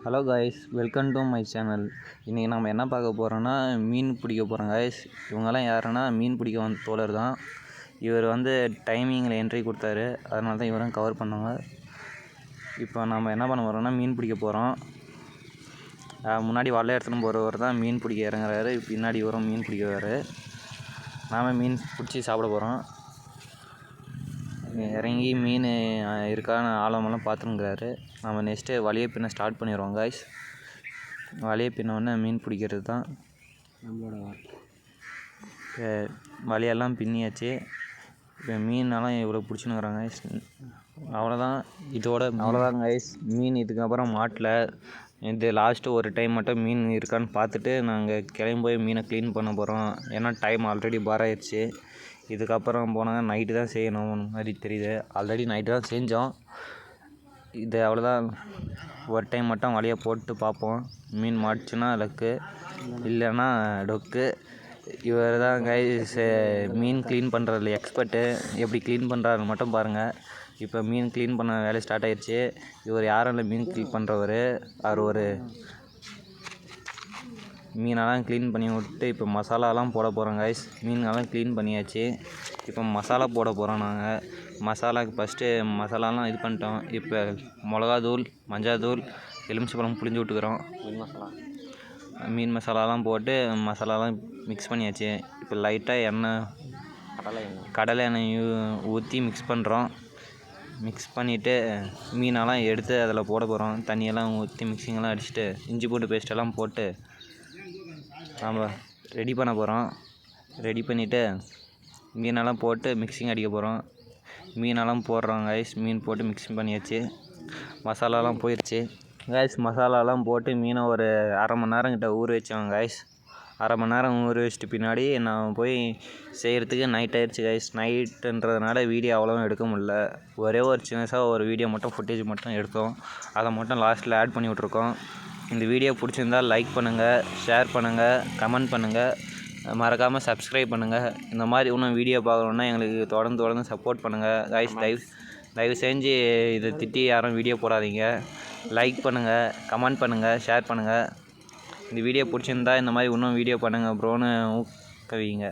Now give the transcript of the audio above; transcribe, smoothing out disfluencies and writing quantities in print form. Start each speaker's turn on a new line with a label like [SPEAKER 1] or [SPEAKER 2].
[SPEAKER 1] Hello guys, welcome to my channel. இன்றைக்கி நம்ம என்ன பார்க்க போகிறோன்னா மீன் பிடிக்க போகிறோம் காய்ஸ். இவங்கெல்லாம் யாருன்னா மீன் பிடிக்க வந்த தோழர் தான். இவர் டைமிங்கில் என்ட்ரி கொடுத்தாரு, அதனால தான் இவரும் கவர் பண்ணுவாங்க. இப்போ நம்ம என்ன பண்ண போகிறோம்னா மீன் பிடிக்க போகிறோம். முன்னாடி வலை எடுத்துன்னு போகிறவர் தான் மீன் பிடிக்க இறங்குறாரு. பின்னாடி இவரும் மீன் பிடிக்கிறாரு. நாம் மீன் பிடிச்சி சாப்பிட போகிறோம். இறங்கி மீன் இருக்கான்னு ஆழமெல்லாம் பார்த்துங்கிறாரு. நம்ம நெக்ஸ்ட்டு வலையை பின்ன ஸ்டார்ட் பண்ணிடுவோம் காய்ஸ். வலையை பின்னோடனே மீன் பிடிக்கிறது தான் நம்மளோட வலையெல்லாம் பின்னியாச்சு. இப்போ மீனெல்லாம் இவ்வளோ பிடிச்சின்னுக்குறாங்க காய்ஸ். அவ்வளோதான் காய்ஸ். மீன் இதுக்கப்புறம் மாட்டல. இது லாஸ்ட்டு ஒரு டைம் மட்டும் மீன் இருக்கான்னு பார்த்துட்டு நாங்கள் கிளம்பி போய் மீனை க்ளீன் பண்ண போகிறோம். ஏன்னா டைம் ஆல்ரெடி பாராயிடுச்சு. இதுக்கப்புறம் போனாங்க நைட்டு தான் செய்யணும் மாதிரி தெரியுது. ஆல்ரெடி நைட்டு தான் செஞ்சோம். இது அவ்வளோதான். ஒரு டைம் மட்டும் வலையை போட்டு பார்ப்போம். மீன் மாட்டுச்சுன்னா லக்கு, இல்லைன்னா டொக்கு. இவர் தான் கைஸ் மீன் க்ளீன் பண்ணுறதுல எக்ஸ்பர்ட்டு. எப்படி க்ளீன் பண்ணுறாருன்னு மட்டும் பாருங்கள். இப்போ மீன் க்ளீன் பண்ண வேலை ஸ்டார்ட் ஆகிடுச்சு. இவர் யாரும் இல்லை, மீன் க்ளீன் பண்ணுறவர். அவர் ஒரு மீனெல்லாம் க்ளீன் பண்ணி விட்டு இப்போ மசாலாலாம் போட போகிறோம் கைஸ். மீனெல்லாம் க்ளீன் பண்ணியாச்சு. இப்போ மசாலா போட போகிறோம் நாங்கள். மசாலாவுக்கு ஃபஸ்ட்டு மசாலாலாம் இது பண்ணிட்டோம். இப்போ மிளகாத்தூள், மஞ்சாத்தூள், எலுமிச்சைப்பழம் புளிஞ்சு விட்டுக்கிறோம். மீன் மசாலாலாம் போட்டு மசாலாலாம் மிக்ஸ் பண்ணியாச்சு. இப்போ லைட்டாக கடலை எண்ணெய் ஊற்றி மிக்ஸ் பண்ணுறோம். மிக்ஸ் பண்ணிவிட்டு மீனெல்லாம் எடுத்து அதில் போட போகிறோம். தண்ணியெல்லாம் ஊற்றி மிக்சிங்கெல்லாம் அடிச்சுட்டு இஞ்சி பூண்டு பேஸ்ட்டெல்லாம் போட்டு நம்ம ரெடி பண்ண போகிறோம். ரெடி பண்ணிவிட்டு மீனெல்லாம் போட்டு மிக்சிங் அடிக்க போகிறோம். மீனெல்லாம் போடுறோம் கைஸ். மீன் போட்டு மிக்சிங் பண்ணியாச்சு. மசாலாலாம் போயிடுச்சு கைஸ். மசாலாலாம் போட்டு மீனை ஒரு அரை மணி நேரம் கிட்ட ஊற வச்சோம் கைஸ். அரை மணி நேரம் ஊற வச்சுட்டு பின்னாடி நான் போய் செய்கிறதுக்கு நைட் ஆகிடுச்சு கைஸ். நைட்டுன்றதுனால வீடியோ அவ்வளோவும் எடுக்க முடியல. ஒரே ஒரு சின்னதாக ஒரு வீடியோ மட்டும் ஃபுட்டேஜ் மட்டும் எடுத்தோம். அதை மட்டும் லாஸ்ட்டில் ஆட் பண்ணி விட்ருக்கோம். இந்த வீடியோ பிடிச்சிருந்தால் லைக் பண்ணுங்கள், ஷேர் பண்ணுங்கள், கமெண்ட் பண்ணுங்கள், மறக்காமல் சப்ஸ்கிரைப் பண்ணுங்கள். இந்த மாதிரி இன்னும் வீடியோ பார்க்கணுன்னா எங்களுக்கு தொடர்ந்து சப்போர்ட் பண்ணுங்கள் கைஸ். தயவு செஞ்சு இதை திட்டி யாரும் வீடியோ போடாதீங்க. லைக் பண்ணுங்கள், கமெண்ட் பண்ணுங்கள், ஷேர் பண்ணுங்கள். இந்த வீடியோ பிடிச்சிருந்தா இந்த மாதிரி இன்னும் வீடியோ பண்ணுங்கள் ப்ரோன்னு ஊக்குவிங்க.